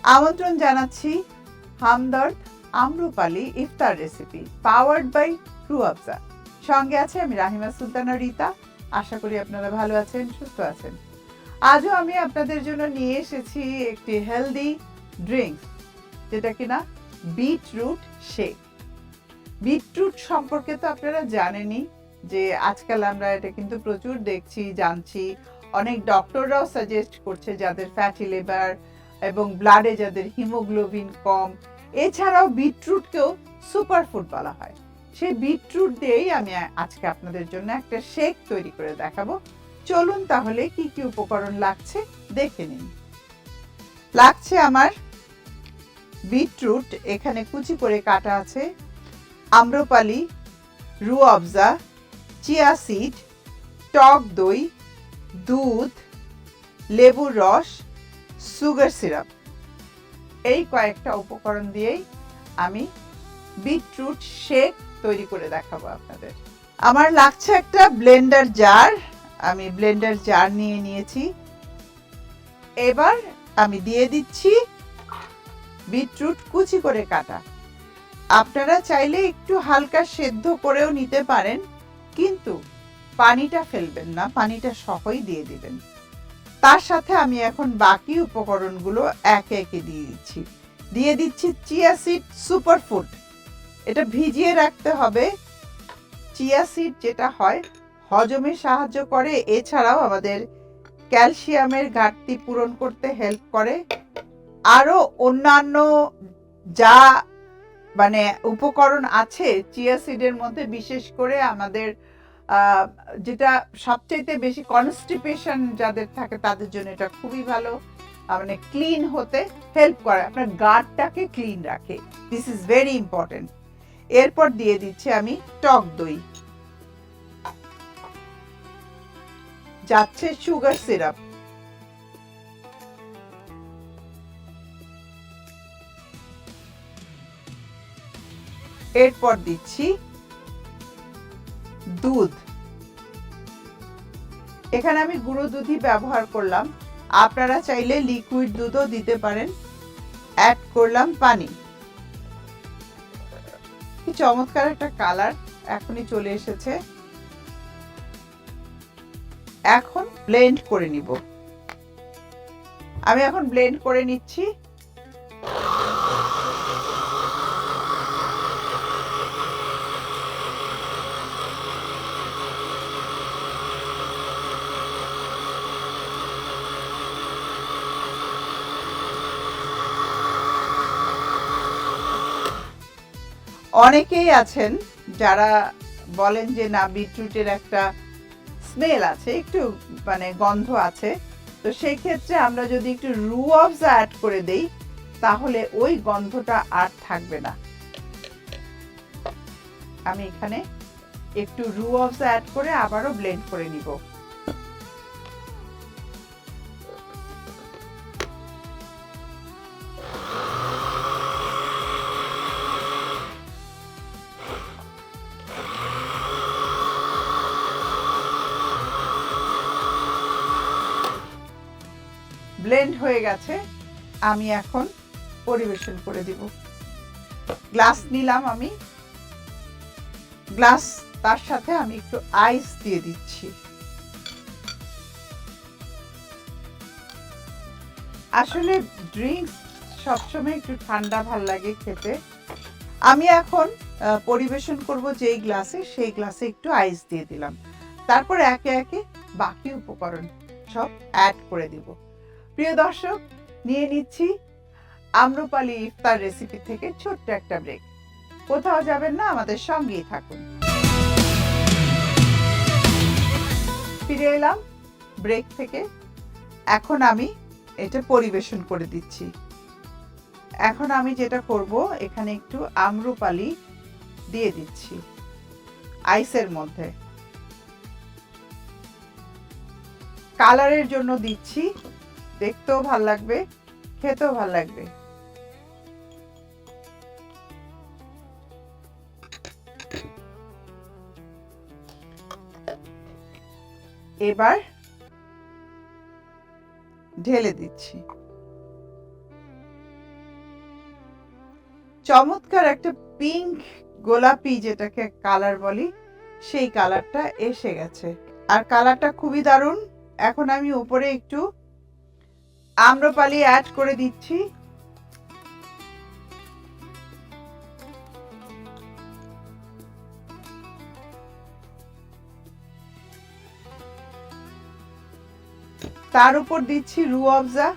আমন্ত্রণ জানাচ্ছি হামদর্দ আম্রপালি ইফতার recipe powered by রুহ আফজা। সঙ্গে আছে আমি রাহিমা সুলতানা রিতা। আশা করি আপনারা ভালো আছেন, সুস্থ আছেন। আজও আমি আপনাদের জন্য নিয়ে এসেছি একটি হেলদি ড্রিঙ্কস, যেটা কিনা বিটরুট শেক। বিটরুট সম্পর্কে তো আপনারা জানেনই যে আজকাল আমরা এটা কিন্তু প্রচুর দেখছি, জানছি। অনেক ডক্টররাও সাজেস্ট করছে যাদের ফ্যাটি লিভার এবং ব্লাডে যাদের হিমোগ্লোবিন কম। এছাড়াও বিটরুটকেও সুপারফুড বলা হয়। সেই বিটরুট দিয়েই আমি আজকে আপনাদের জন্য একটা শেক তৈরি করে দেখাবো। চলুন তাহলে কি কি উপকরণ লাগছে দেখে নিন। লাগছে আমার বিটরুট, এখানে কুচি করে কাটা আছে, আম্রপালি, রুহ আফজা, চিয়া সিড, টক দই, দুধ, লেবুর রস, সুগার সিরাপ। এই কয়েকটা উপকরণ দিয়েই আমি বিটরুট শেক তৈরি করে দেখাবো আপনাদের। আমার লাগছে একটা ব্লেন্ডার জার। আমি ব্লেন্ডার জার নিয়ে নিয়েছি। এবার আমি দিয়ে দিচ্ছি বিটরুট কুচি করে কাটা। আপনারা চাইলে একটু হালকা সেদ্ধ করেও নিতে পারেন, কিন্তু পানিটা ফেলবেন না, পানিটা সহই দিয়ে দিবেন। তার সাথে আমি এখন বাকি উপকরণগুলো একে একে দিয়ে দিচ্ছি চিয়া সিড সুপারফুড। এটা ভিজিয়ে রাখতে হবে। চিয়া সিড যেটা হয় হজমে সাহায্য করে, এছাড়াও আমাদের ক্যালসিয়ামের ঘাটতি পূরণ করতে হেল্প করে। আরও অন্যান্য যা উপকরণ আছে চিয়া সিডের মধ্যে, বিশেষ করে আমাদের যেটা সবচেয়ে বেশি কনস্টিপেশন যাদের থাকে তাদের জন্য এটা খুবই ভালো, ক্লিন হতে হেল্প করে, আপনার গাটটাকে ক্লিন রাখে। This is very important. এরপর দিয়ে দিচ্ছি আমি টক দই, যাচ্ছে সুগার সিরাপ, এরপর দিচ্ছি দুধ। এখানে আমি গুঁড়ো দুধই ব্যবহার করলাম, আপনারা চাইলে লিকুইড দুধও দিতে পারেন। অ্যাড করলাম পানি। কি চমৎকার একটা কালার এখনই চলে এসেছে। এখন ব্লেন্ড করে নিব। আমি এখন ব্লেন্ড করে নিচ্ছি। অনেকেই আছেন যারা বলেন যে না, বিটরুটের একটা স্মেল আছে, একটু গন্ধ আছে। তো সেই ক্ষেত্রে আমরা যদি একটু রুহ আফজা অ্যাড করে দেই তাহলে ওই গন্ধটা আর থাকবে না। আমি এখানে একটু রুহ আফজা অ্যাড করে আবারও ব্লেন্ড করে নিব। ব্লেন্ড হয়ে গেছে, আমি এখন পরিবেশন করে দিব। গ্লাস নিলাম আমি, গ্লাস, তার সাথে আমি একটু আইস দিয়ে দিচ্ছি। আসলে ড্রিঙ্কস সবসময় একটু ঠান্ডা ভাল লাগে খেতে। আমি এখন পরিবেশন করব যেই গ্লাসে, সেই গ্লাসে একটু আইস দিয়ে দিলাম। তারপর একে একে বাকি উপকরণ সব অ্যাড করে দিব। প্রিয় দর্শক, নিয়ে নিচ্ছি আম্রপালি ইফতার রেসিপি থেকে ছোট্ট একটা ব্রেক। কোথাও যাবেন না, আমাদের সঙ্গেই থাকুন। ফিরে এলাম ব্রেক থেকে। এখন আমি এটা পরিবেশন করে দিচ্ছি। এখন আমি যেটা করব, এখানে একটু আম্রপালি দিয়ে দিচ্ছি আইসের মধ্যে। কালারের জন্য দিচ্ছি, দেখতেও ভাল লাগবে, খেতেও ভাল লাগবে। এবার ঢেলে দিচ্ছি। চমৎকার একটা পিঙ্ক গোলাপি যেটাকে কালার বলি, সেই কালারটা এসে গেছে। আর কালারটা খুবই দারুণ। এখন আমি উপরে একটু আম্রপালি অ্যাড করে দিচ্ছি। তার উপর দিচ্ছি রুহ আফজা।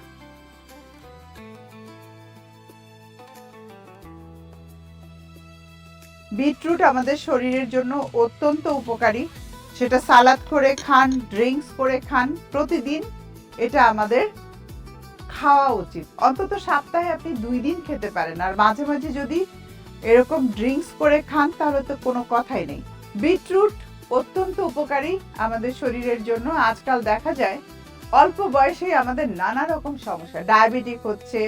বিটরুট আমাদের শরীরের জন্য অত্যন্ত উপকারী। সেটা সালাদ করে খান, ড্রিঙ্কস করে খান, প্রতিদিন এটা আমাদের খাওয়া উচিত। অন্তত সপ্তাহে আপনি 2 দিন খেতে পারেন। আর মাঝে মাঝে যদি এরকম ড্রিঙ্কস করে খান তাহলে তো কোনো কথাই নেই। বিটরুট অত্যন্ত উপকারী আমাদের শরীরের জন্য। আজকাল দেখা যায় অল্প বয়সেই আমাদের নানা রকম সমস্যা, ডায়াবেটিক হচ্ছে,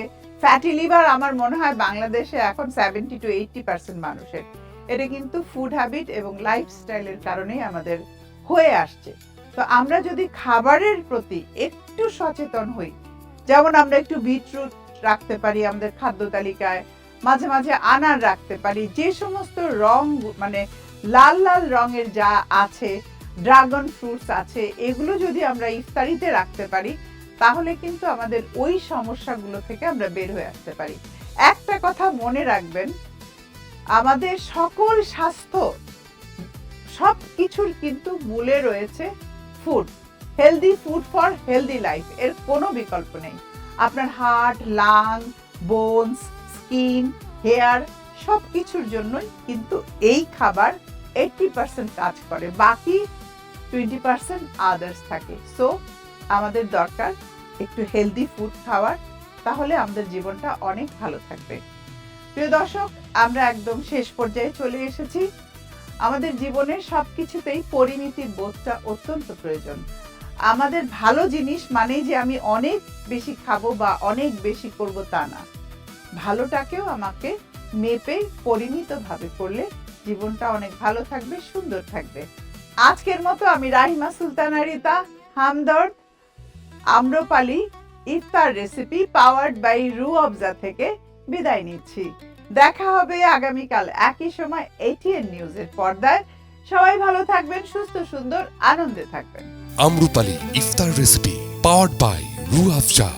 ফ্যাটি লিভার আমার মনে হয় বাংলাদেশে এখন 70 to 80% মানুষের। এটা কিন্তু ফুড হ্যাবিট এবং লাইফস্টাইলের কারণেই আমাদের হয়ে আসছে। তো আমরা যদি খাবারের প্রতি একটু সচেতন হই, যেমন আমরা একটু বিটরুট রাখতে পারি আমাদের খাদ্য তালিকায়, মাঝে মাঝে আনার রাখতে পারি, যে সমস্ত রং মানে লাল লাল রঙের যা আছে, ড্রাগন ফ্রুটস আছে, এগুলো যদি আমরা ইফতারিতে রাখতে পারি তাহলে কিন্তু আমাদের ওই সমস্যাগুলো থেকে আমরা বের হয়ে আসতে পারি। একটা কথা মনে রাখবেন, আমাদের সকল স্বাস্থ্য সব কিছুর কিন্তু মূলে রয়েছে food. Healthy food for healthy life, এর কোনো বিকল্প নেই। আপনার heart, lung, bones, skin, hair সব কিছুর জন্যই কিন্তু এই খাবার 80% কাজ করে, বাকি 20% আদার্স থাকে। সো আমাদের দরকার একটু হেলদি ফুড খাওয়ার, তাহলে আমাদের জীবনটা অনেক ভালো থাকবে। প্রিয় দর্শক, আমরা একদম শেষ পর্যায়ে চলে এসেছি। আমাদের জীবনের সবকিছুতেই পরিমিতির বোধটা অত্যন্ত প্রয়োজন। আমাদের ভালো জিনিস মানেই যে আমি অনেক বেশি খাবো বা অনেক বেশি করব তা না। ভালোটাকেও আমাকে মেপে পরিমিতভাবে করলে জীবনটা অনেক ভালো থাকবে, সুন্দর থাকবে। আজকের মতো আমি রাহিমা সুলতানা রিতা হামদর্দ আম্রপালি ইফতার রেসিপি পাওয়ার্ড বাই রুহ আফজা থেকে বিদায় নিচ্ছি। দেখা হবে আগামীকাল একই সময় ATN নিউজের পর্দায়। সবাই ভালো থাকবেন, সুস্থ সুন্দর আনন্দে থাকবেন। আম্রপালি ইফতার রেসিপি পাওয়ার্ড বাই রুহ আফজা।